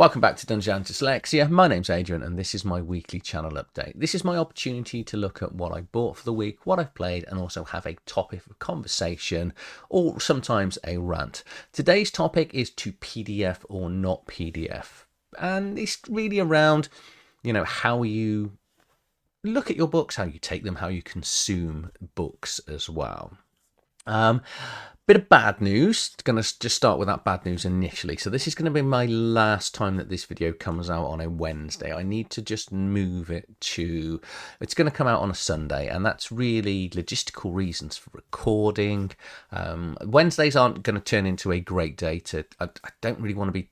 Welcome back to Dungeons and Dyslexia. My name's Adrian and this is my weekly channel update. This is my opportunity to look at what I bought for the week, what I've played, and also have a topic of conversation or sometimes a rant. Today's topic is to PDF or not PDF. And it's really around, how you look at your books, how you take them, how you consume books as well. Bit of bad news. Going to just start with that bad news initially. So this is going to be my last time that this video comes out on a Wednesday. I need to just move it to, it's going to come out on a Sunday, and that's really logistical reasons for recording. Wednesdays aren't going to turn into a great day I don't really want to be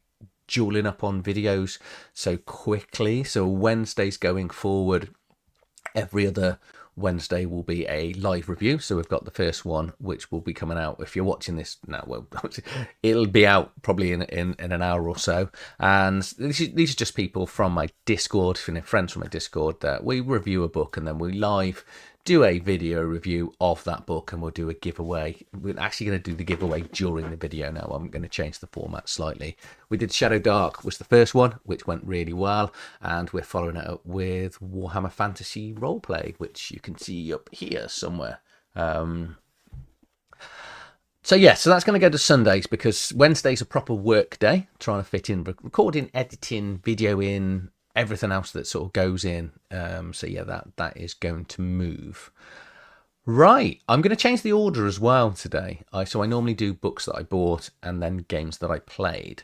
dueling up on videos so quickly. So Wednesdays going forward, every other Wednesday will be a live review. So we've got the first one, which will be coming out. If you're watching this now, well, it'll be out probably in an hour or so. And these are just people from my Discord, friends from my Discord, that we review a book and then we live do a video review of that book, and we'll do a giveaway. We're actually going to do the giveaway during the video now. I'm going to change the format slightly. We did ShadowDark was the first one, which went really well, and we're following it up with Warhammer Fantasy Roleplay, which you can see up here somewhere. So that's going to go to Sundays, because Wednesday's a proper work day, trying to fit in recording, editing, video in, everything else that sort of goes in. That is going to move. Right, I'm going to change the order as well today. So I normally do books that I bought and then games that I played.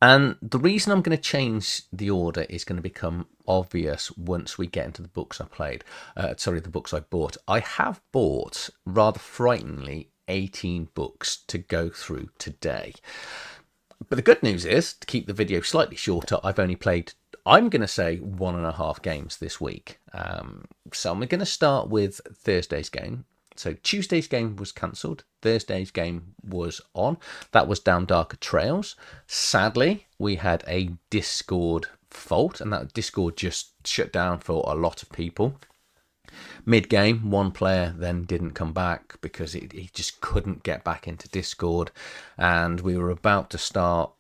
And the reason I'm going to change the order is going to become obvious once we get into the books I played. The books I bought. I have bought, rather frighteningly, 18 books to go through today. But the good news is, to keep the video slightly shorter, I've only played, I'm going to say, 1.5 games this week. So I'm going to start with Thursday's game. So Tuesday's game was cancelled. Thursday's game was on. That was Down Darker Trails. Sadly, we had a Discord fault, and that Discord just shut down for a lot of people. Mid-game, one player then didn't come back because he just couldn't get back into Discord, and we were about to start,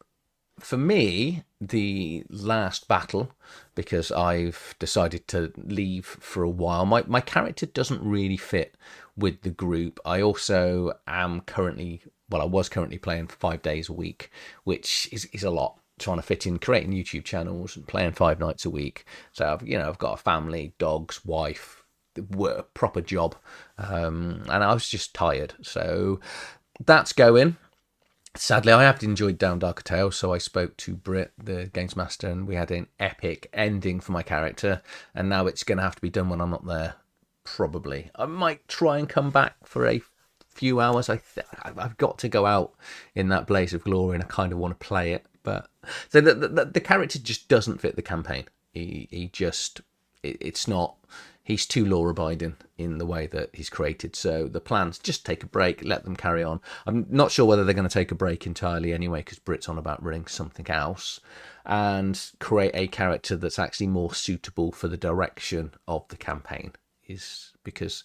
for me, the last battle, because I've decided to leave for a while. My character doesn't really fit with the group. I also am I was currently playing 5 days a week, which is a lot, trying to fit in creating YouTube channels and playing 5 nights a week. So I've got a family, dogs, wife, work, proper job, and I was just tired. So that's going. Sadly, I have enjoyed Down Darker Tales, so I spoke to Britt, the games master, and we had an epic ending for my character, and now it's going to have to be done when I'm not there, probably. I might try and come back for a few hours. I've got to go out in that blaze of glory, and I kind of want to play it. But so the character just doesn't fit the campaign. It's not. He's too law-abiding in the way that he's created. So the plan's just take a break, let them carry on. I'm not sure whether they're going to take a break entirely anyway, because Brit's on about running something else, and create a character that's actually more suitable for the direction of the campaign. Is because,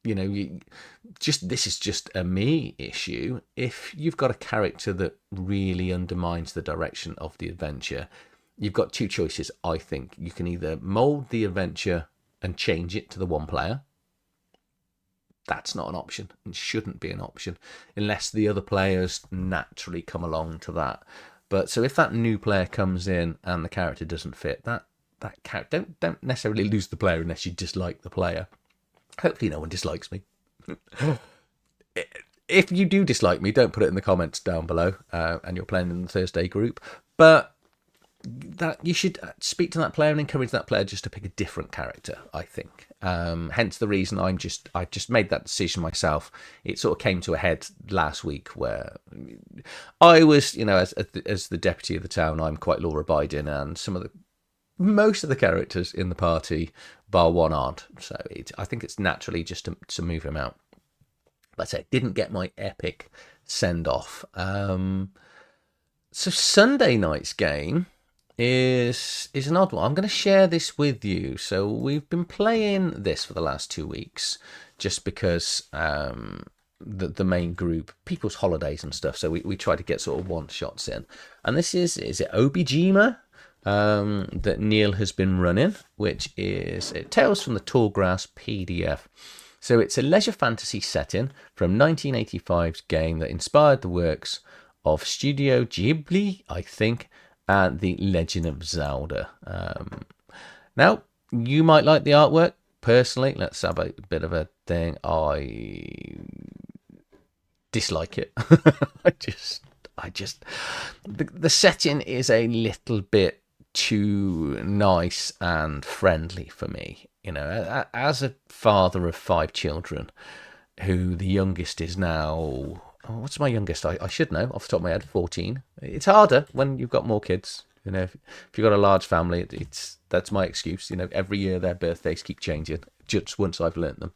this is just a me issue. If you've got a character that really undermines the direction of the adventure, you've got two choices, I think. You can either mold the adventure and change it to the one player. That's not an option. It shouldn't be an option unless the other players naturally come along to that. But so if that new player comes in and the character doesn't fit, that character, don't necessarily lose the player unless you dislike the player. Hopefully no one dislikes me. If you do dislike me, don't put it in the comments down below, and you're playing in the Thursday group. But that you should speak to that player and encourage that player just to pick a different character, I think. Hence the reason I just made that decision myself. It sort of came to a head last week where I was, as the deputy of the town, I'm quite law-abiding, and most of the characters in the party, bar one, aren't. So I think it's naturally just to move him out. But I didn't get my epic send-off. So Sunday night's game is an odd one. I'm going to share this with you. So we've been playing this for the last 2 weeks, just because the main group people's holidays and stuff. So we try to get sort of one shots in. And this is it Obijima that Neil has been running, which is Tales from the Tallgrass PDF. So it's a leisure fantasy setting from 1985's game that inspired the works of Studio Ghibli, I think, and The Legend of Zelda. Now, you might like the artwork. Personally, let's have a bit of a thing. I dislike it. The setting is a little bit too nice and friendly for me. You know, as a father of 5 children, who the youngest is now, what's my youngest? I should know off the top of my head, 14. It's harder when you've got more kids. You know, if you've got a large family, that's my excuse. You know, every year their birthdays keep changing. Just once I've learnt them.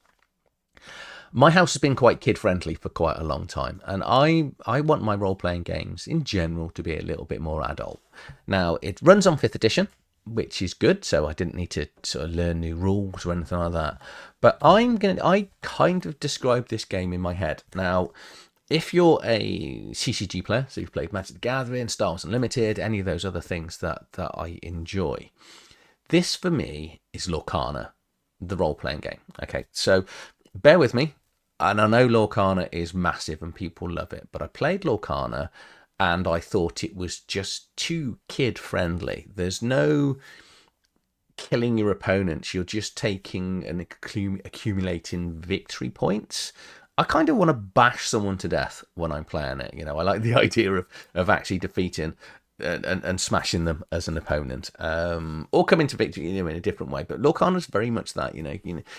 My house has been quite kid-friendly for quite a long time, and I want my role-playing games in general to be a little bit more adult. Now, it runs on 5th edition, which is good, so I didn't need to sort of learn new rules or anything like that. But I kind of describe this game in my head. Now, if you're a CCG player, so you've played Magic the Gathering, Star Wars Unlimited, any of those other things that I enjoy, this for me is Lorcana, the role-playing game. Okay, so bear with me. And I know Lorcana is massive and people love it, but I played Lorcana and I thought it was just too kid-friendly. There's no killing your opponents. You're just taking and accumulating victory points. I kind of want to bash someone to death when I'm playing it. You know, I like the idea of actually defeating and smashing them as an opponent, or coming to victory, you know, in a different way. But Lorcana's very much that. You know,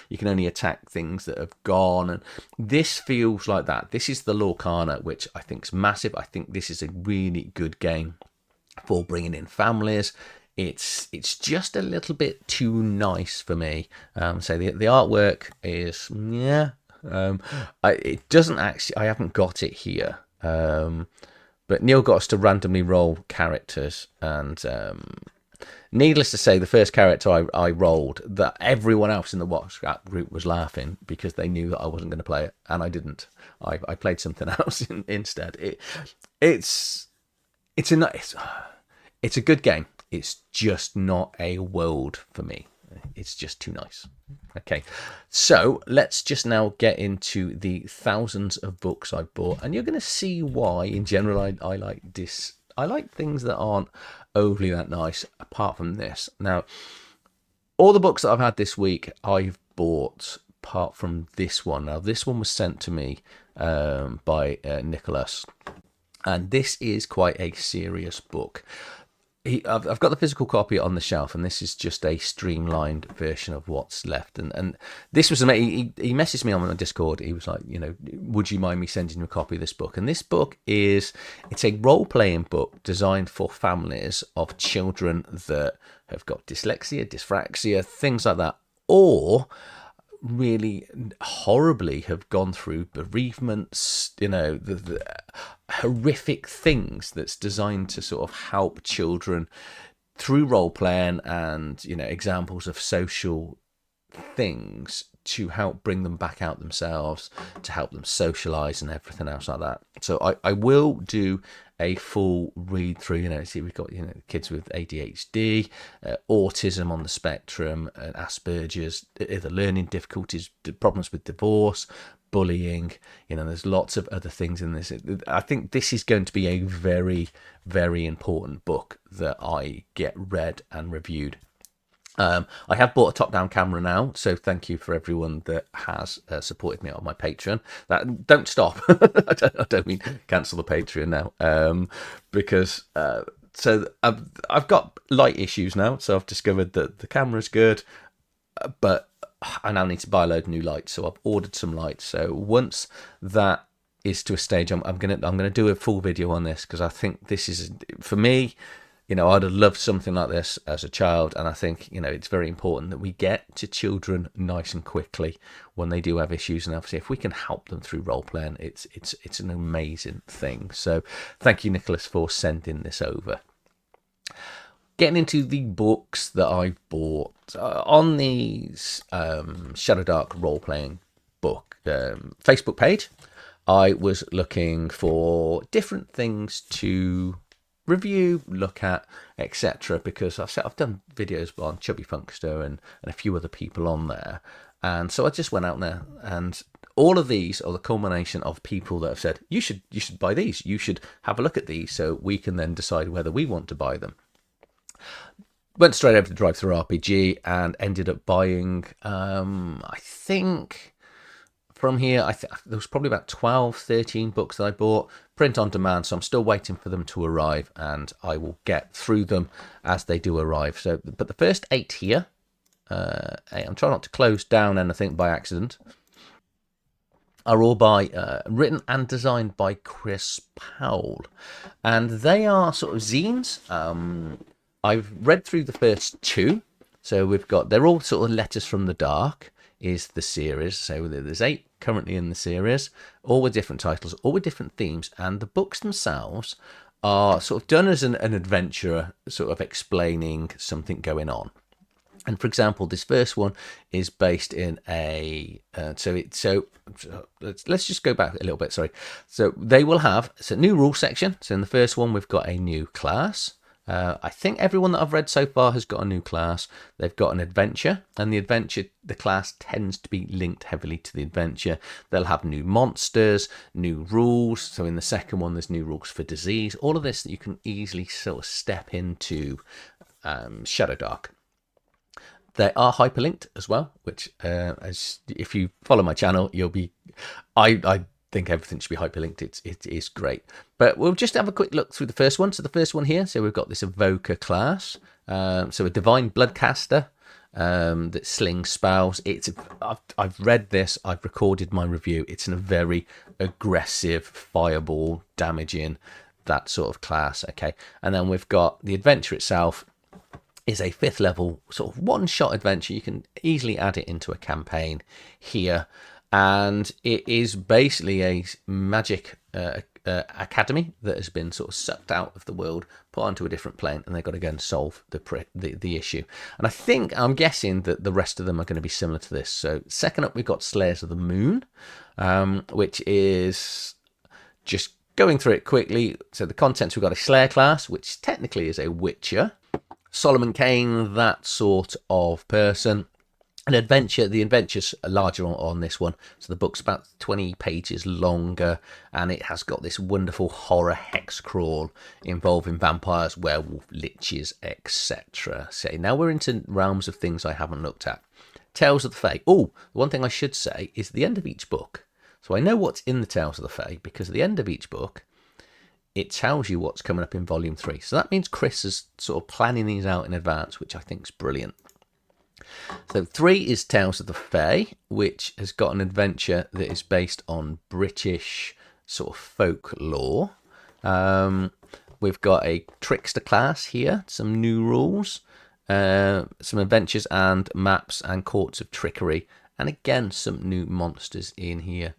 you can only attack things that have gone, and this feels like that. This is the Lorcana, which I think is massive. I think this is a really good game for bringing in families. It's just a little bit too nice for me. So the artwork is it doesn't actually. I haven't got it here. But Neil got us to randomly roll characters, and needless to say, the first character I rolled, that everyone else in the WhatsApp group was laughing because they knew that I wasn't going to play it, and I didn't. I played something else instead. It's a good game. It's just not a world for me. It's just too nice. Okay, so let's just now get into the thousands of books I've bought, and you're going to see why in general I like this. I like things that aren't overly that nice apart from this. Now, all the books that I've had this week I've bought apart from this one. Now, this one was sent to me by Nicholas, and this is quite a serious book. I've got the physical copy on the shelf, and this is just a streamlined version of what's left. And this was amazing. He messaged me on my Discord. He was like, you know, would you mind me sending you a copy of this book? And this book it's a role-playing book designed for families of children that have got dyslexia, dyspraxia, things like that, or really horribly have gone through bereavements, you know, the horrific things, that's designed to sort of help children through role playing and, you know, examples of social things to help bring them back out themselves, to help them socialize and everything else like that. So I will do a full read through. You know, see, we've got, you know, kids with ADHD, autism on the spectrum, and Asperger's, the learning difficulties, problems with divorce, bullying. You know, there's lots of other things in this. I think this is going to be a very, very important book that I get read and reviewed. I have bought a top-down camera now, so thank you for everyone that has supported me on my Patreon. Don't stop. I don't mean cancel the Patreon now, because so I've got light issues now. So I've discovered that the camera's good, but I now need to buy a load of new lights. So I've ordered some lights. So once that is to a stage, I'm gonna do a full video on this, because I think this is, for me, you know, I'd have loved something like this as a child, and I think, you know, it's very important that we get to children nice and quickly when they do have issues, and obviously if we can help them through role playing, it's an amazing thing. So thank you, Nicholas, for sending this over. Getting into the books that I've bought on the ShadowDark role playing book Facebook page, I was looking for different things to review, look at, etc. Because I've done videos on Chubby Funkster and a few other people on there, and so I just went out there, and all of these are the culmination of people that have said you should buy these, you should have a look at these, so we can then decide whether we want to buy them. Went straight over to DriveThruRPG and ended up buying, I think from here, there was probably about 12, 13 books that I bought, print on demand, so I'm still waiting for them to arrive, and I will get through them as they do arrive. So, but the first 8 here, I'm trying not to close down anything by accident, are all by written and designed by Chris Powell, and they are sort of zines. I've read through the first 2, so they're all sort of Letters from the Dark is the series. So there's 8 currently in the series, all with different titles, all with different themes, and the books themselves are sort of done as an adventurer, sort of explaining something going on. And for example, this first one is based in a let's just go back a little bit. Sorry. So they will have a new rule section. So in the first one, we've got a new class. I think everyone that I've read so far has got a new class. They've got an adventure, and the class tends to be linked heavily to the adventure. They'll have new monsters, new rules. So in the second one, there's new rules for disease. All of this that you can easily sort of step into ShadowDark. They are hyperlinked as well, which as if you follow my channel, you'll be. I think everything should be hyperlinked. It is great. But we'll just have a quick look through the first one. So the first one here, so we've got this evoker class. So a divine bloodcaster that slings spells. I've read this. I've recorded my review. It's in a very aggressive fireball damaging, that sort of class. Okay, and then we've got the adventure itself. Is a 5th level sort of one-shot adventure. You can easily add it into a campaign here, and it is basically a magic academy that has been sort of sucked out of the world, put onto a different plane, and they've got to go and solve the issue. And I'm guessing that the rest of them are going to be similar to this. So second up, we've got Slayers of the Moon, which is just going through it quickly. So the contents, we've got a Slayer class, which technically is a Witcher. Solomon Kane, that sort of person. The adventure's larger on this one. So the book's about 20 pages longer, and it has got this wonderful horror hex crawl involving vampires, werewolf, liches, etc. So now we're into realms of things I haven't looked at. Tales of the Fae. Oh, one thing I should say is the end of each book. So I know what's in the Tales of the Fae, because at the end of each book, it tells you what's coming up in volume 3. So that means Chris is sort of planning these out in advance, which I think is brilliant. So 3 is Tales of the Fae, which has got an adventure that is based on British sort of folklore. We've got a trickster class here, some new rules, some adventures and maps and courts of trickery, and again some new monsters in here.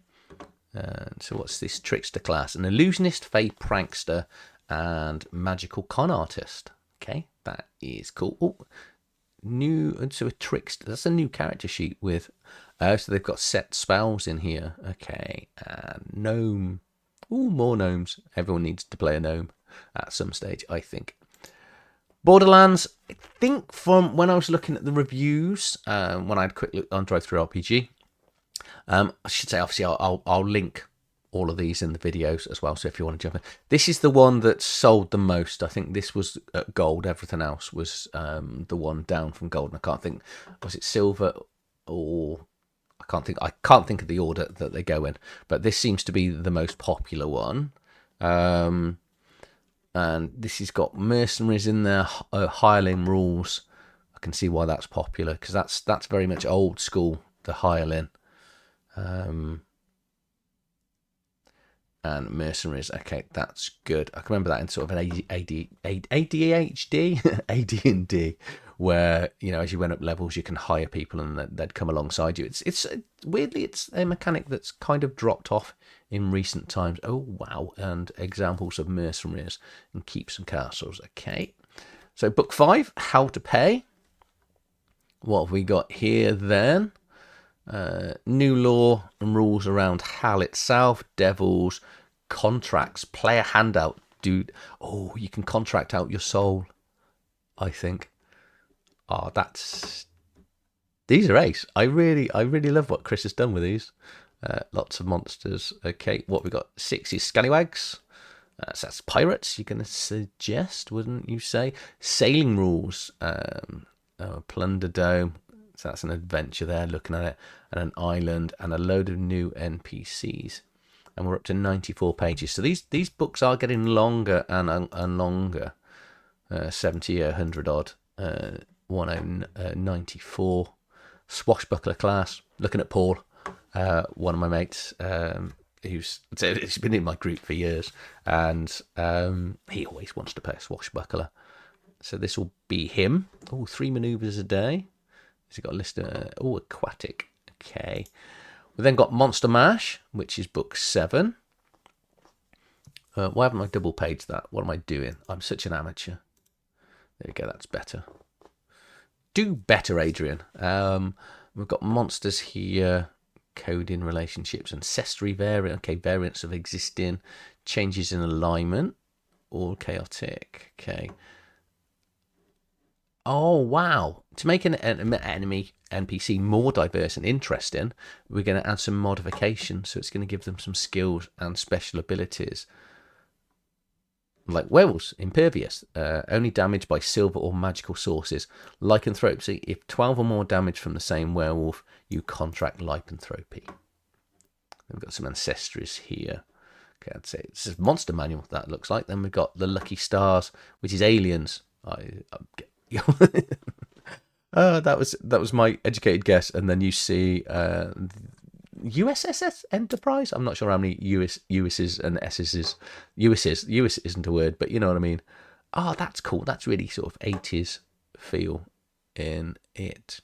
So what's this trickster class? An illusionist, fae prankster, and magical con artist. Okay, that is cool. Oh, so a trickster. That's a new character sheet with. So they've got set spells in here. Okay, and gnome. Oh, more gnomes. Everyone needs to play a gnome at some stage, I think. Borderlands. I think from when I was looking at the reviews, when I had a quick look on DriveThruRPG. I should say, obviously, I'll link all of these in the videos as well. So if you want to jump in, this is the one that sold the most. I think this was at gold. Everything else was the one down from gold. And I can't think, was it silver or I can't think of the order that they go in. But this seems to be the most popular one. And this has got mercenaries in there, hireling rules. I can see why that's popular, because that's very much old school, the hireling. And mercenaries. Okay, that's good. I can remember that in sort of an AD&D, where, you know, as you went up levels, you can hire people and they'd come alongside you. It's weirdly, it's a mechanic that's kind of dropped off in recent times. Oh, wow. And examples of mercenaries and keeps and castles. Okay. So book 5, How to Pay. What have we got here then? New lore and rules around Hal itself, devils, contracts, player handout. Dude, oh, you can contract out your soul, I think. Oh, these are ace. I really love what Chris has done with these. Lots of monsters. Okay, what we got? 6 is scallywags. So that's pirates, you're going to suggest, wouldn't you say? Sailing rules. Plunder Dome. So that's an adventure there, looking at it. And an island and a load of new NPCs. And we're up to 94 pages. So these books are getting longer and longer. 70, 100 odd. 94. Swashbuckler class. Looking at Paul, one of my mates, he's been in my group for years, and he always wants to play a swashbuckler. So this will be him. Oh, 3 maneuvers a day. Has he got a list of aquatic? Okay. We then got Monster Mash, which is book 7. Why haven't I double paged that? What am I doing? I'm such an amateur. There we go. That's better. Do better, Adrian. We've got monsters here. Coding relationships, ancestry variant, okay, variants of existing, changes in alignment, all chaotic. Okay. Oh wow! To make an enemy NPC more diverse and interesting, we're going to add some modifications. So it's going to give them some skills and special abilities, like werewolves, impervious, only damaged by silver or magical sources. Lycanthropy, if 12 or more damage from the same werewolf, you contract lycanthropy. We've got some ancestries here. Okay, I'd say this is monster manual, that looks like. Then we've got the lucky stars, which is aliens. That was my educated guess. And then you see USS Enterprise. I'm not sure how many US's and S's. US isn't a word, but you know what I mean. Oh, that's cool. That's really sort of 80s feel in it.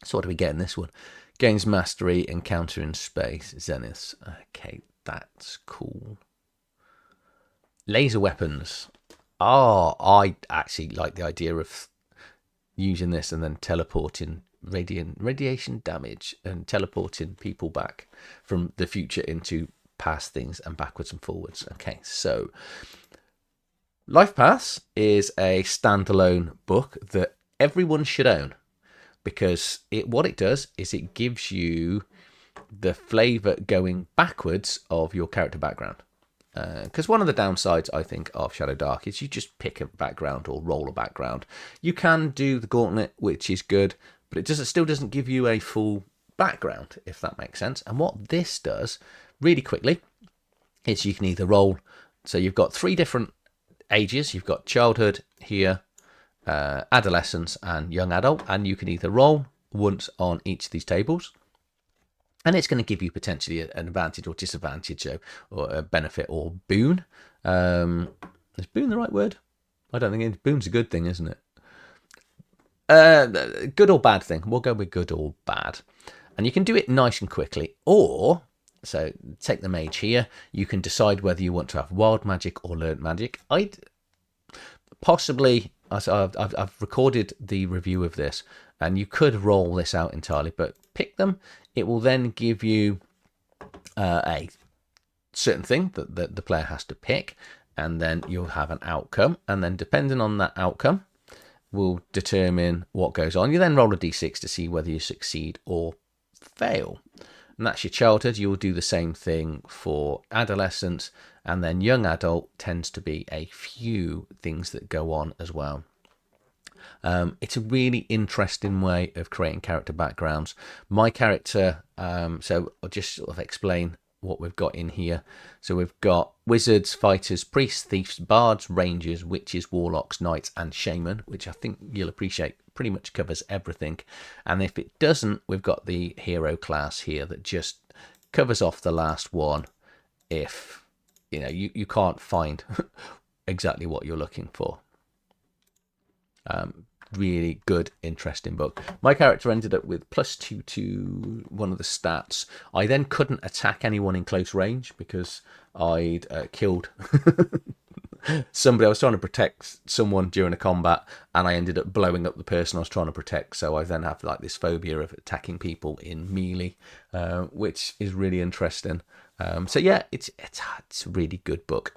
So what do we get in this one? Gains mastery, encounter in space, zeniths. Okay, that's cool. Laser weapons. Oh, I actually like the idea of using this and then teleporting radiation damage and teleporting people back from the future into past things and backwards and forwards. Okay, so Life Paths is a standalone book that everyone should own, because what it does is it gives you the flavour going backwards of your character background. Because one of the downsides, I think, of ShadowDark is you just pick a background or roll a background. You can do the gauntlet, which is good, but it still doesn't give you a full background, if that makes sense. And what this does, really quickly, is you can either roll. So you've got 3 different ages. You've got childhood here, adolescence and young adult, and you can either roll once on each of these tables, and it's going to give you potentially an advantage or disadvantage, or a benefit or boon. Is boon the right word? I don't think boon's a good thing, isn't it? Good or bad thing. We'll go with good or bad, and you can do it nice and quickly. Or, so take the mage here, you can decide whether you want to have wild magic or learnt magic. I'd possibly, I've recorded the review of this, and you could roll this out entirely, but pick them. It will then give you a certain thing that the player has to pick, and then you'll have an outcome, and then depending on that outcome will determine what goes on. You then roll a d6 to see whether you succeed or fail. And that's your childhood. You'll do the same thing for adolescence, and then young adult tends to be a few things that go on as well. It's a really interesting way of creating character backgrounds. My character, so I'll just sort of explain what we've got in here. So we've got wizards, fighters, priests, thieves, bards, rangers, witches, warlocks, knights, and shaman, which I think you'll appreciate pretty much covers everything. And if it doesn't, we've got the hero class here that just covers off the last one if you can't find exactly what you're looking for. Really good, interesting book. My character ended up with +2 to one of the stats. I then couldn't attack anyone in close range because I'd killed somebody, I was trying to protect someone during a combat, and I ended up blowing up the person I was trying to protect. So I then have like this phobia of attacking people in melee, which is really interesting. So yeah, it's a really good book.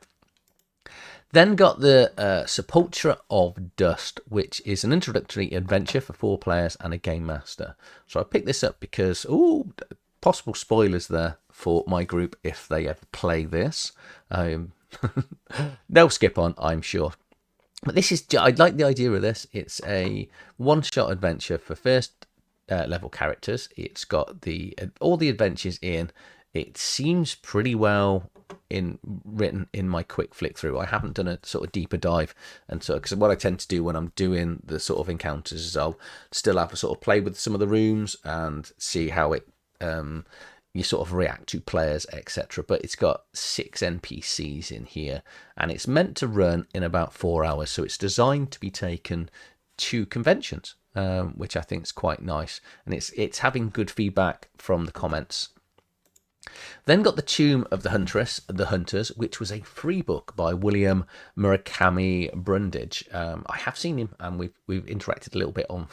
Then got the Sepulchre of Dust, which is an introductory adventure for 4 players and a game master. So I picked this up because, possible spoilers there for my group if they ever play this. They'll skip on, I'm sure. But this is, I like the idea of this. It's a one-shot adventure for first level characters. It's got all the adventures in. It seems pretty well written in my quick flick through. I haven't done a sort of deeper dive, and so because what I tend to do when I'm doing the sort of encounters is I'll still have a sort of play with some of the rooms and see how it you sort of react to players, etc. But it's got 6 NPCs in here, and it's meant to run in about 4 hours. So it's designed to be taken to conventions, which I think is quite nice, and it's having good feedback from the comments. Then got the Tomb of the Hunters, which was a free book by William Murakami Brundage. I have seen him, and we've interacted a little bit on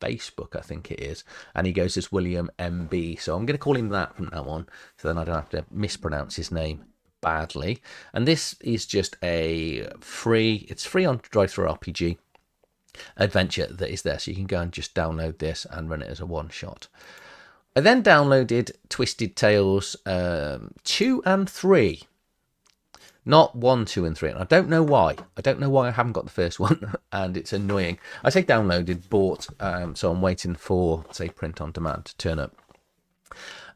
Facebook, I think it is, and he goes as William MB, so I'm going to call him that from now on, so then I don't have to mispronounce his name badly. And this is just it's free on DriveThruRPG adventure that is there, so you can go and just download this and run it as a one-shot. I then downloaded Twisted Tales 2 and 3. Not 1, 2, and 3. And I don't know why. I haven't got the first one, and it's annoying. I say downloaded, bought, so I'm waiting for, say, print on demand to turn up.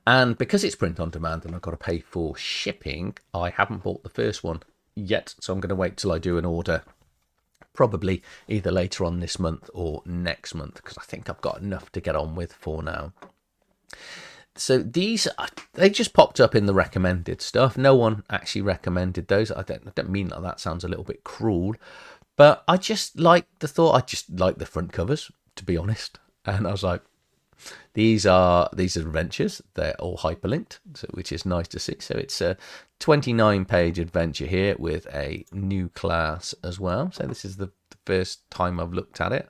And because it's print on demand and I've got to pay for shipping, I haven't bought the first one yet. So I'm going to wait till I do an order, probably either later on this month or next month, because I think I've got enough to get on with for now. So they just popped up in the recommended stuff. No one actually recommended those. I don't mean that sounds a little bit cruel, but I just like the thought. I just like the front covers, to be honest. And I was like, these are adventures. They're all hyperlinked, which is nice to see. So it's a 29-page adventure here with a new class as well. So this is the first time I've looked at it.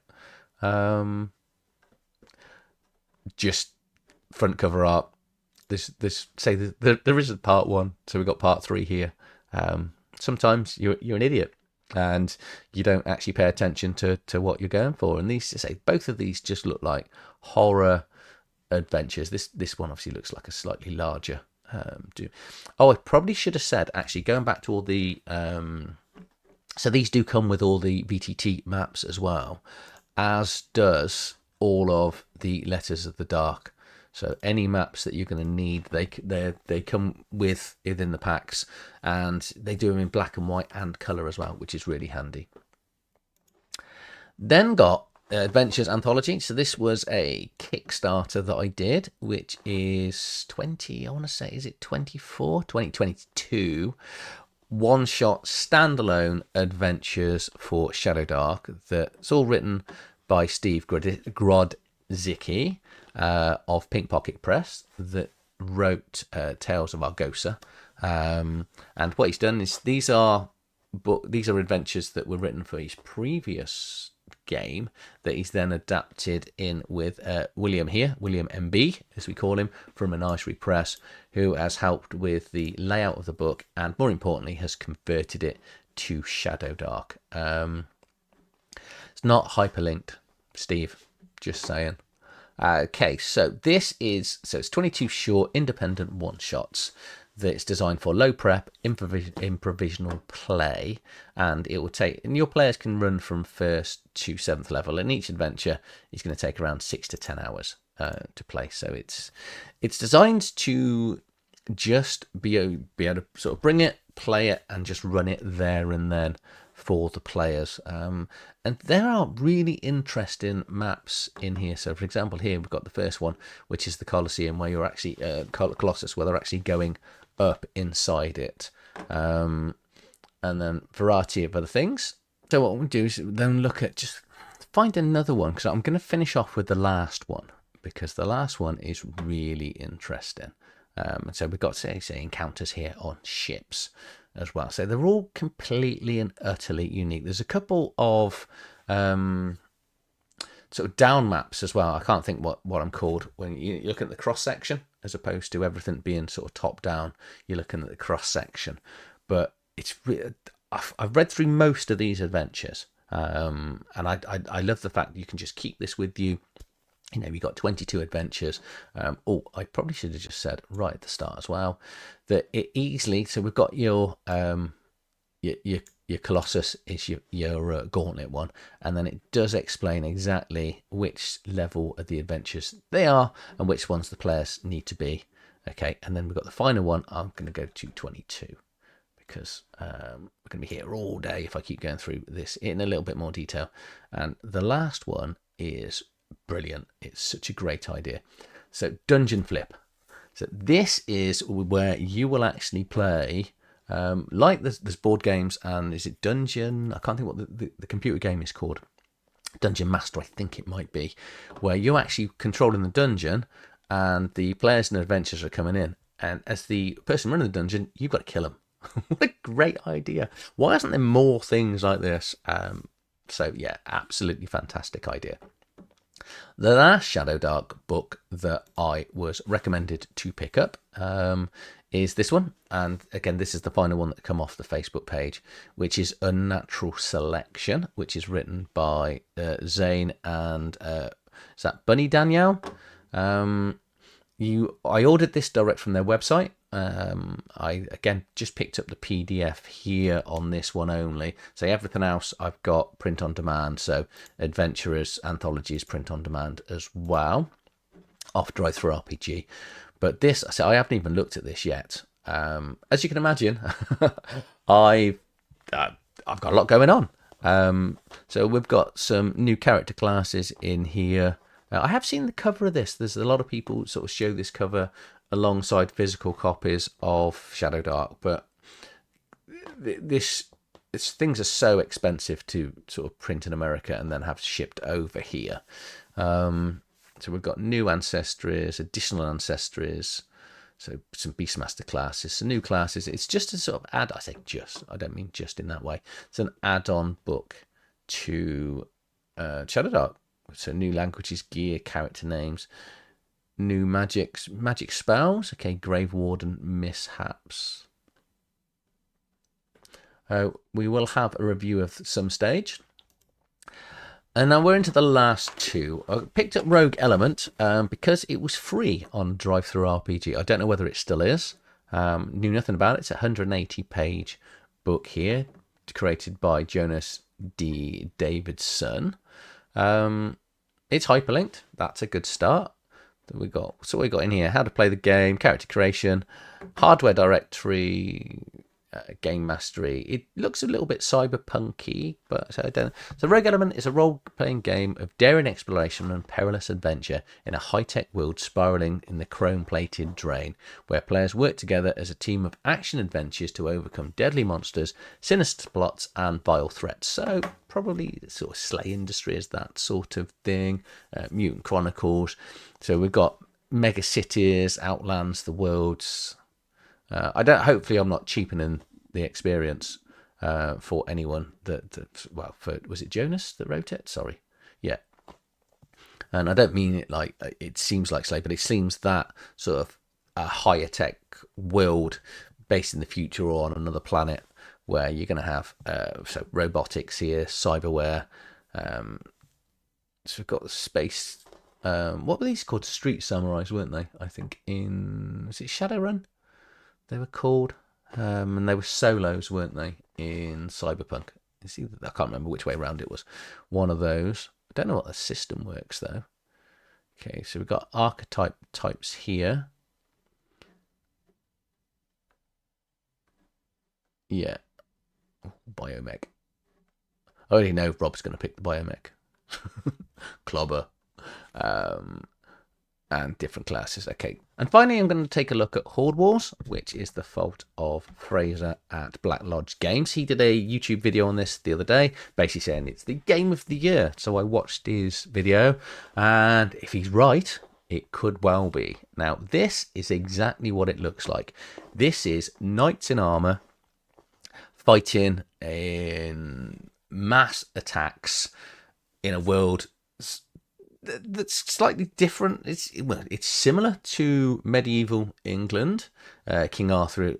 Just front cover art. There is a part 1, so we've got part 3 here. Sometimes you're an idiot and you don't actually pay attention to what you're going for. And both of these just look like horror adventures. This one obviously looks like a slightly larger. I probably should have said, actually, going back to all the so these do come with all the VTT maps as well, as does all of the Letters of the Dark. So any maps that you're going to need, they come with within the packs, and they do them in black and white and colour as well, which is really handy. Then got Adventures Anthology. So this was a Kickstarter that I did, which is 2022, one-shot standalone adventures for ShadowDark. That's all written by Steve Grodzicki of Pink Pocket Press, that wrote Tales of Argosa. And what he's done is these are adventures that were written for his previous game that he's then adapted in with William MB, as we call him, from Menagerie Press, who has helped with the layout of the book and, more importantly, has converted it to ShadowDark. It's not hyperlinked, Steve, just saying. Okay, so it's 22 short independent one-shots that's designed for low prep, improvisational play, and it will and your players can run from 1st to 7th level, and each adventure is going to take around 6 to 10 hours to play. So it's designed to just be able to sort of bring it, play it, and just run it there and then for the players. And there are really interesting maps in here. So for example, here we've got the first one, which is the Colosseum, where you're actually Colossus, where they're actually going up inside it, and then variety of other things. So what we'll do is then look at, just find another one, because I'm going to finish off with the last one, because the last one is really interesting. So we've got, say, encounters here on ships as well. So they're all completely and utterly unique. There's a couple of sort of down maps as well. I can't think what I'm called. When you look at the cross section, as opposed to everything being sort of top down, you're looking at the cross section. But it's I've read through most of these adventures, and I love the fact that you can just keep this with you. You know, you've got 22 adventures. Oh, I probably should have just said right at the start as well that it easily. So we've got your Colossus is your gauntlet one, and then it does explain exactly which level of the adventures they are and which ones the players need to be. Okay, and then we've got the final one. I'm going to go to 22 because we're going to be here all day if I keep going through this in a little bit more detail. And the last one is brilliant. It's such a great idea. So Dungeon Flip. So this is where you will actually play like there's board games, and is it Dungeon? I can't think what the computer game is called. Dungeon Master, I think it might be, where you're actually controlling the dungeon and the players and adventurers are coming in, and as the person running the dungeon, you've got to kill them. What a great idea. Why isn't there more things like this? So yeah, absolutely fantastic idea. The last ShadowDark book that I was recommended to pick up is this one, and again this is the final one that come off the Facebook page, which is Unnatural Selection, which is written by Zane and is that Bunny Danielle? I ordered this direct from their website. I again just picked up the PDF here on this one only. So everything else I've got print on demand. So Adventurers Anthologies print on demand as well off Drive-Thru-RPG. But this, so I haven't even looked at this yet. As you can imagine, I've got a lot going on. So we've got some new character classes in here. I have seen the cover of this. There's a lot of people sort of show this cover alongside physical copies of ShadowDark, but this things are so expensive to sort of print in America and then have shipped over here. So we've got new ancestries, additional ancestries, so some Beastmaster classes, some new classes. It's just a sort of I say just, I don't mean just in that way. It's an add-on book to ShadowDark. So new languages, gear, character names, new magic spells. Okay, Grave Warden mishaps. We will have a review of some stage. And now we're into the last two. I picked up Rogue Element because it was free on Drive-Thru-RPG. I don't know whether it still is. Knew nothing about it. It's a 180-page book here, created by Jonas D. Davidson. It's hyperlinked. That's a good start. So we got in here: how to play the game, character creation, hardware directory, game mastery. It looks a little bit cyberpunky, but I don't. So Rogue Element is a role-playing game of daring exploration and perilous adventure in a high-tech world spiraling in the chrome-plated drain, where players work together as a team of action adventures to overcome deadly monsters, sinister plots, and vile threats. So probably sort of Slay Industries, that sort of thing. Mutant Chronicles. So we've got mega cities, Outlands, the worlds. Hopefully I'm not cheapening the experience for anyone was it Jonas that wrote it? Sorry. Yeah. And I don't mean it like it seems like Slay, but it seems that sort of a higher tech world based in the future or on another planet where you're going to have so robotics here, cyberware. So we've got the space. What were these called? Street Samurais, weren't they? I think was it Shadowrun? They were called, and they were solos, weren't they, in Cyberpunk? I can't remember which way around it was. One of those. I don't know what the system works, though. Okay, so we've got archetype types here. Yeah. Biomech. I already know Rob's going to pick the Biomech. Clobber. And different classes. Okay. And finally, I'm going to take a look at Horde Wars, which is the fault of Fraser at Black Lodge Games. He did a YouTube video on this the other day, basically saying it's the game of the year. So I watched his video, and if he's right, it could well be. Now, this is exactly what it looks like. This is knights in armor fighting in mass attacks in a world that's slightly different. It's similar to medieval England, King Arthur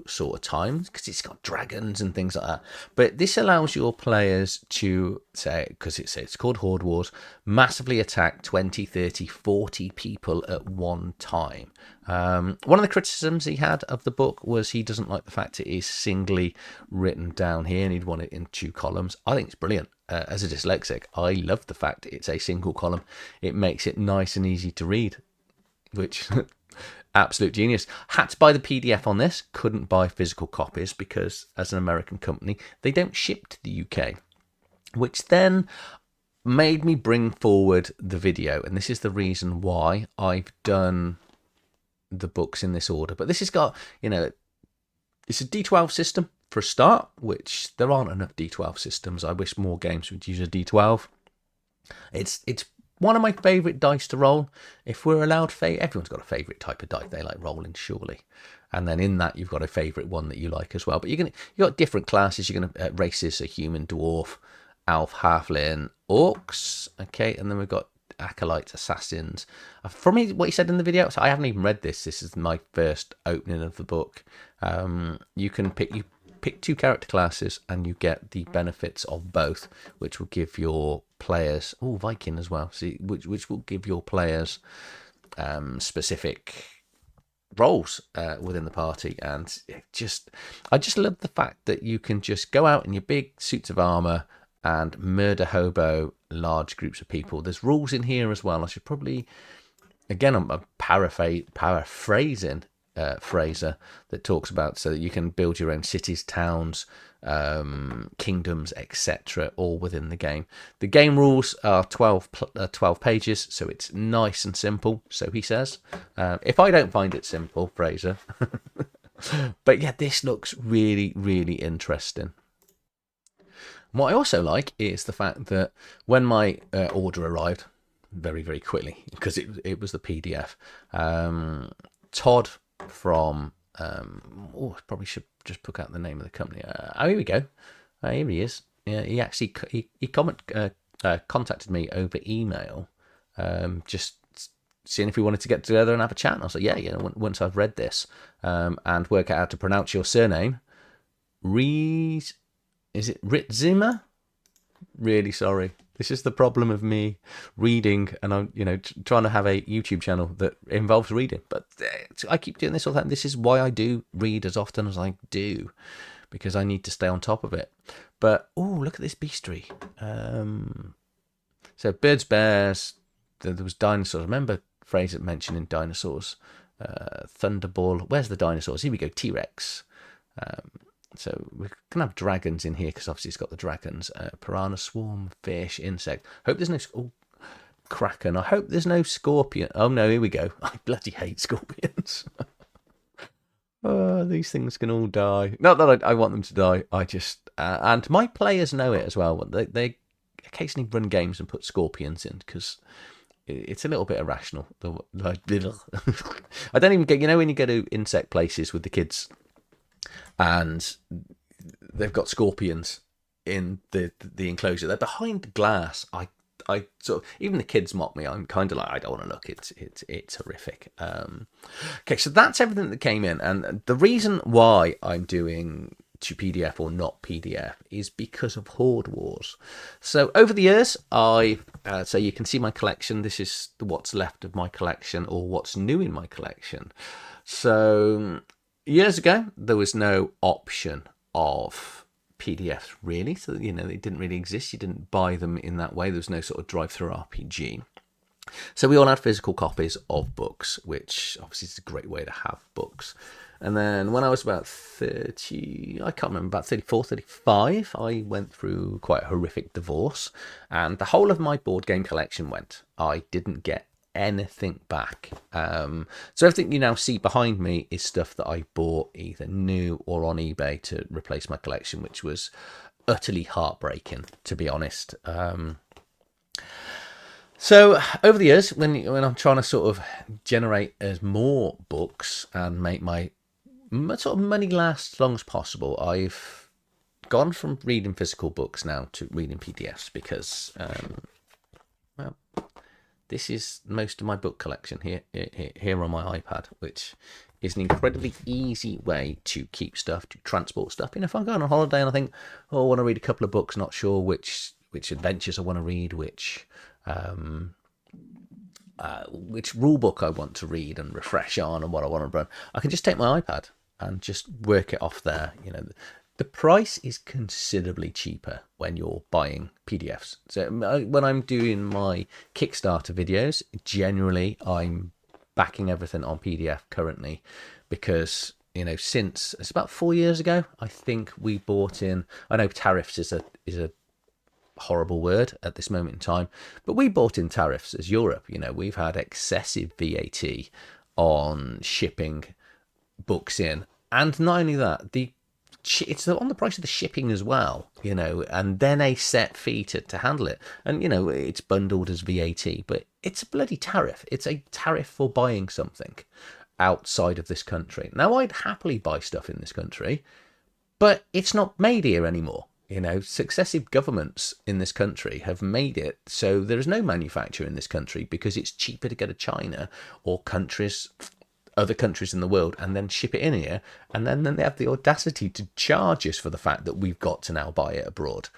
sort of times, because it's got dragons and things like that. But this allows your players to say, because it's called Horde Wars, massively attack 20, 30, 40 people at one time. One of the criticisms he had of the book was he doesn't like the fact it is singly written down here and he'd want it in 2 columns. I think it's brilliant. As a dyslexic, I love the fact it's a single column. It makes it nice and easy to read, which absolute genius. Had to buy the PDF on this, couldn't buy physical copies because as an American company, they don't ship to the UK, which then made me bring forward the video. And this is the reason why I've done the books in this order. But this has got, it's a D12 system for a start, which there aren't enough D12 systems. I wish more games would use a D12. It's one of my favourite dice to roll. If we're allowed, everyone's got a favourite type of die they like rolling, surely. And then in that, you've got a favourite one that you like as well. But you've got different classes. You're going to races: a human, dwarf, elf, halfling, orcs. Okay, and then we've got acolytes, assassins. From what he said in the video, so I haven't even read this. This is my first opening of the book. You can pick 2 character classes and you get the benefits of both, which will give your players Viking as well. See, which will give your players specific roles within the party. And I just love the fact that you can just go out in your big suits of armor and murder hobo large groups of people. There's rules in here as well. I should probably, again, I'm paraphrasing Fraser, that talks about so that you can build your own cities, towns, kingdoms, etc., all within the game. The game rules are 12 pages, so it's nice and simple, so he says. If I don't find it simple, Fraser. But yeah, this looks really, really interesting. What I also like is the fact that when my order arrived, very, very quickly, because it was the PDF, Todd from probably should just put out the name of the company. Here we go. Here he is. Yeah, he actually contacted me over email, just seeing if we wanted to get together and have a chat. And I was like, yeah, once I've read this and work out how to pronounce your surname, is it Ritzima? Really sorry. This is the problem of me reading, and I'm, trying to have a YouTube channel that involves reading. But I keep doing this all the time. This is why I do read as often as I do, because I need to stay on top of it. But look at this bestiary. So birds, bears. There was dinosaurs. Remember Fraser mentioning dinosaurs. Thunderball. Where's the dinosaurs? Here we go. T-Rex. So we can have dragons in here because obviously it's got the dragons. Piranha, swarm, fish, insect. Hope there's no kraken. I hope there's no scorpion. Oh no, here we go. I bloody hate scorpions. These things can all die. Not that I want them to die. I just and my players know it as well. They occasionally run games and put scorpions in because it's a little bit irrational. I don't even get. When you go to insect places with the kids, and they've got scorpions in the enclosure. They're behind glass. I sort of, even the kids mock me. I'm kind of like, I don't want to look. It's horrific. Okay, so that's everything that came in, and the reason why I'm doing to PDF or not PDF is because of Horde Wars. So over the years, so you can see my collection. This is what's left of my collection, or what's new in my collection. So years ago, there was no option of PDFs really, so they didn't really exist. You didn't buy them in that way. There was no sort of drive-through RPG. So we all had physical copies of books, which obviously is a great way to have books. And then when I was about 30, I can't remember, about 34, 35, I went through quite a horrific divorce, and the whole of my board game collection went. I didn't get anything back. So everything you now see behind me is stuff that I bought either new or on eBay to replace my collection, which was utterly heartbreaking, to be honest. So over the years, when I'm trying to sort of generate as more books and make my sort of money last as long as possible, I've gone from reading physical books now to reading PDFs because, well, this is most of my book collection here on my iPad, which is an incredibly easy way to keep stuff, to transport stuff. And if I'm going on holiday and I think, oh, I want to read a couple of books, not sure which adventures I want to read, which rule book I want to read and refresh on, and what I want to run, I can just take my iPad and just work it off there. You know, the price is considerably cheaper when you're buying PDFs. So when I'm doing my Kickstarter videos, generally I'm backing everything on PDF currently, because, you know, since it's about 4 years ago, I think we bought in. I know tariffs is a horrible word at this moment in time, but we bought in tariffs as Europe. You know, we've had excessive VAT on shipping books in, and not only that, it's on the price of the shipping as well, you know, and then a set fee to handle it. And, you know, it's bundled as VAT, but it's a bloody tariff. It's a tariff for buying something outside of this country. Now, I'd happily buy stuff in this country, but it's not made here anymore. You know, successive governments in this country have made it so there is no manufacture in this country because it's cheaper to go to China or other countries in the world and then ship it in here, and then they have the audacity to charge us for the fact that we've got to now buy it abroad,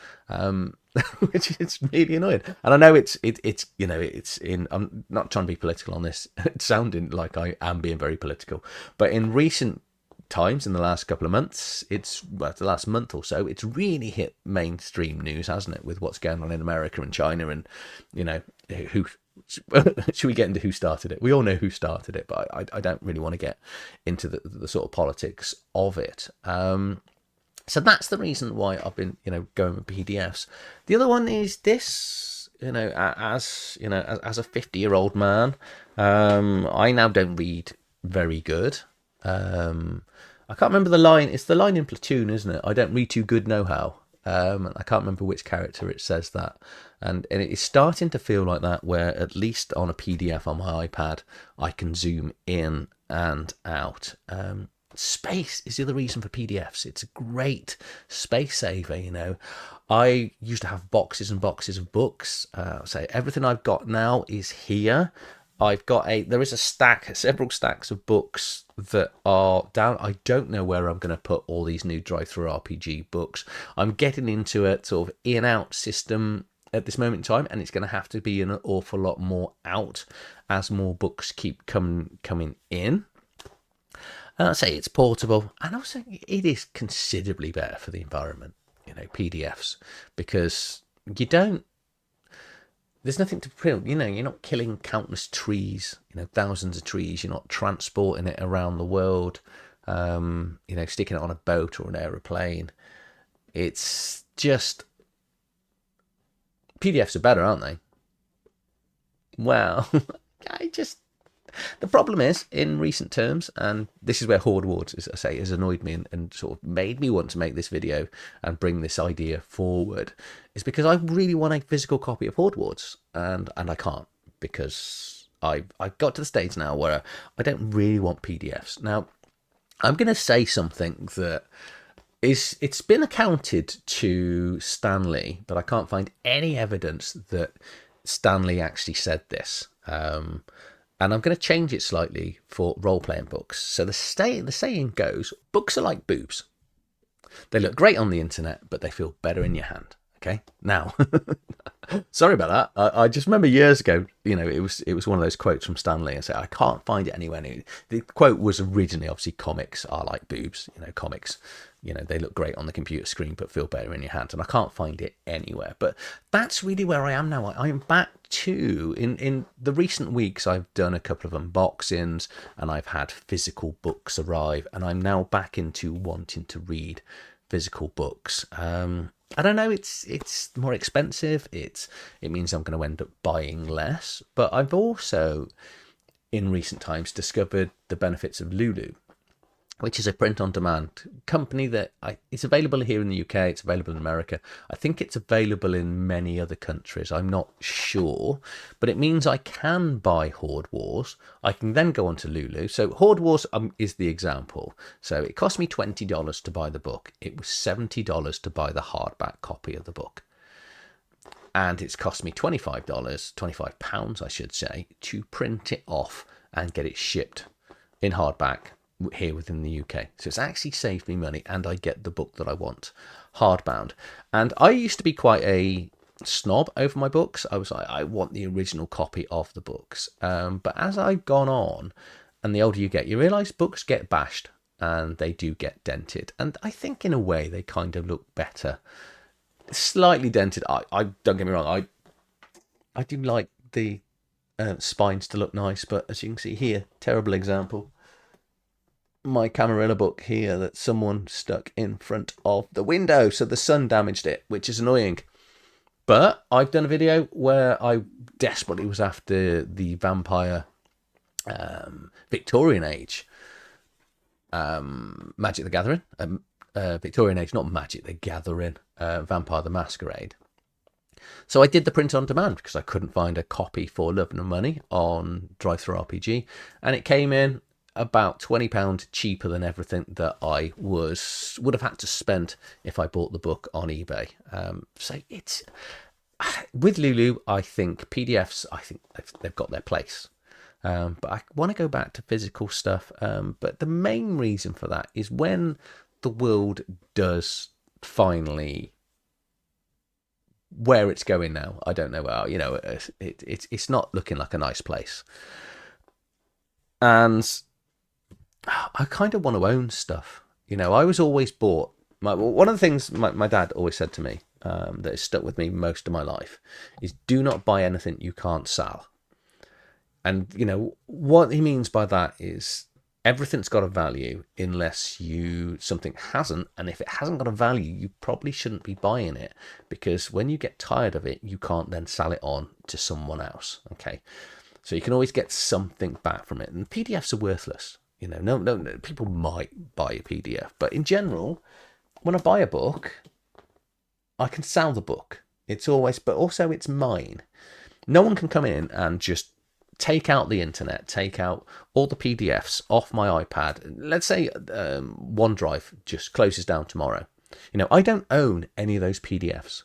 which is really annoying. And I know it's you know, it's in. I'm not trying to be political on this. It's sounding like I am being very political, but in recent times, in the last couple of months, the last month or so, it's really hit mainstream news, hasn't it, with what's going on in America and China, and, you know, who should we get into who started it? We all know who started it, but I don't really want to get into the sort of politics of it. So that's the reason why I've been, you know, going with PDFs. The other one is this, you know, as a 50-year-old man, I now don't read very good. I can't remember the line. It's the line in Platoon, isn't it? I don't read too good, no how. I can't remember which character it says that. And it is starting to feel like that, where at least on a PDF on my iPad, I can zoom in and out. Space is the other reason for PDFs. It's a great space saver, you know. I used to have boxes and boxes of books. So everything I've got now is here. There is several stacks of books that are down. I don't know where I'm going to put all these new drive-through RPG books. I'm getting into a sort of in-out system at this moment in time, and it's going to have to be an awful lot more out as more books keep coming in. I say it's portable, and also it is considerably better for the environment, you know, PDFs, because there's nothing to print, you know, you're not killing countless trees, you know, thousands of trees. You're not transporting it around the world, you know, sticking it on a boat or an aeroplane. It's just, PDFs are better, aren't they? Well, the problem is, in recent terms, and this is where Horde Wars, as I say, has annoyed me and sort of made me want to make this video and bring this idea forward, is because I really want a physical copy of Horde Wars, and I can't, because I've got to the stage now where I don't really want PDFs. Now, I'm going to say something that it's been accounted to Stan Lee, but I can't find any evidence that Stan Lee actually said this. And I'm going to change it slightly for role-playing books. So the saying goes, books are like boobs. They look great on the internet, but they feel better in your hand. Okay? Now, sorry about that. I just remember years ago, you know, it was one of those quotes from Stan Lee. I said, I can't find it anywhere new. The quote was originally, obviously, comics are like boobs. You know, comics, you know, they look great on the computer screen, but feel better in your hand. And I can't find it anywhere. But that's really where I am now. I am back to, in the recent weeks, I've done a couple of unboxings and I've had physical books arrive. And I'm now back into wanting to read physical books. I don't know, it's more expensive. It means I'm going to end up buying less. But I've also, in recent times, discovered the benefits of Lulu. which is a print-on-demand company that it's available here in the UK, it's available in America. I think it's available in many other countries. I'm not sure, but it means I can buy Horde Wars. I can then go on to Lulu. So Horde Wars is the example. So it cost me $20 to buy the book. It was $70 to buy the hardback copy of the book. And it's cost me £25, I should say, to print it off and get it shipped in hardback here within the UK. So it's actually saved me money, and I get the book that I want hardbound. And I used to be quite a snob over my books. I was like, I want the original copy of the books. But as I've gone on, and the older you get, you realise books get bashed and they do get dented. And I think in a way they kind of look better. Slightly dented. I don't get me wrong, I do like the spines to look nice, but as you can see here, terrible example. My Camarilla book here that someone stuck in front of the window, so the sun damaged it, which is annoying. But I've done a video where I desperately was after the vampire Victorian age Magic the Gathering, Victorian age, not Magic the Gathering, Vampire the Masquerade. So I did the print on demand because I couldn't find a copy for love nor money on DriveThruRPG, and it came in about £20 cheaper than everything that I would have had to spend if I bought the book on eBay. So it's with Lulu, I think PDFs, I think they've got their place. But I want to go back to physical stuff. But the main reason for that is when the world does finally, where it's going now, I don't know. Well, you know, it's not looking like a nice place, and I kind of want to own stuff. You know, I was always bought. One of the things my dad always said to me that has stuck with me most of my life is do not buy anything you can't sell. And, you know, what he means by that is everything's got a value unless something hasn't. And if it hasn't got a value, you probably shouldn't be buying it, because when you get tired of it, you can't then sell it on to someone else. Okay. So you can always get something back from it. And PDFs are worthless. You know, no, people might buy a PDF, but in general, when I buy a book, I can sell the book. But also it's mine. No one can come in and just take out the internet, take out all the PDFs off my iPad. Let's say OneDrive just closes down tomorrow. You know, I don't own any of those PDFs.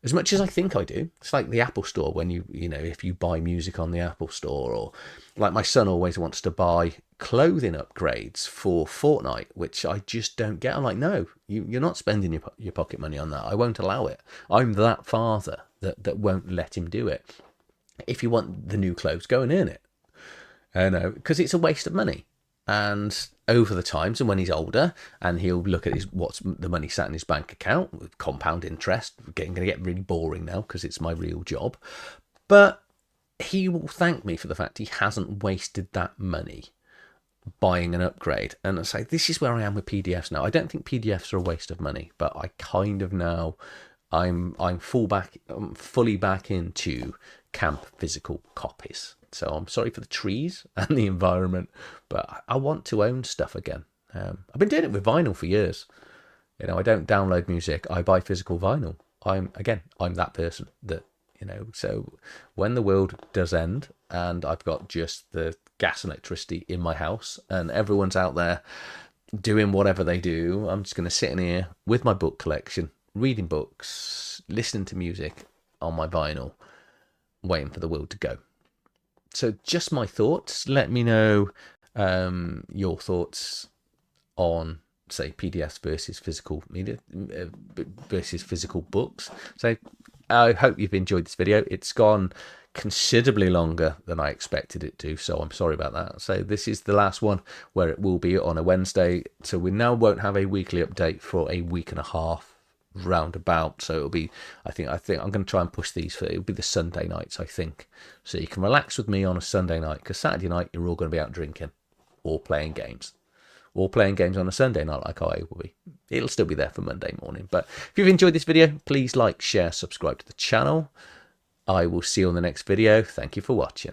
As much as I think I do. It's like the Apple Store when you know, if you buy music on the Apple Store, or like my son always wants to buy clothing upgrades for Fortnite, which I just don't get. I'm like, no, you're not spending your pocket money on that. I won't allow it. I'm that father that won't let him do it. If you want the new clothes, go and earn it. Because it's a waste of money. And over the times, and when he's older, and he'll look at what's the money sat in his bank account with compound interest, going to get really boring now because it's my real job. But he will thank me for the fact he hasn't wasted that money buying an upgrade. And I say, this is where I am with PDFs now. I don't think PDFs are a waste of money, but I kind of now I'm fully back into camp physical copies. So I'm sorry for the trees and the environment, but I want to own stuff again. I've been doing it with vinyl for years. You know, I don't download music. I buy physical vinyl. I'm that person that, you know, so when the world does end and I've got just the gas and electricity in my house and everyone's out there doing whatever they do, I'm just going to sit in here with my book collection, reading books, listening to music on my vinyl, waiting for the world to go. So just my thoughts. Let me know your thoughts on, say, PDFs versus physical media versus physical books. So I hope you've enjoyed this video. It's gone considerably longer than I expected it to, so I'm sorry about that. So this is the last one where it will be on a Wednesday. So we now won't have a weekly update for a week and a half roundabout. So it'll be, I think I'm going to try and push these for, it'll be the Sunday nights, I think. So you can relax with me on a Sunday night, because Saturday night you're all going to be out drinking or playing games. Or playing games on a Sunday night like I will be. It'll still be there for Monday morning. But if you've enjoyed this video, please like, share, subscribe to the channel. I will see you on the next video. Thank you for watching.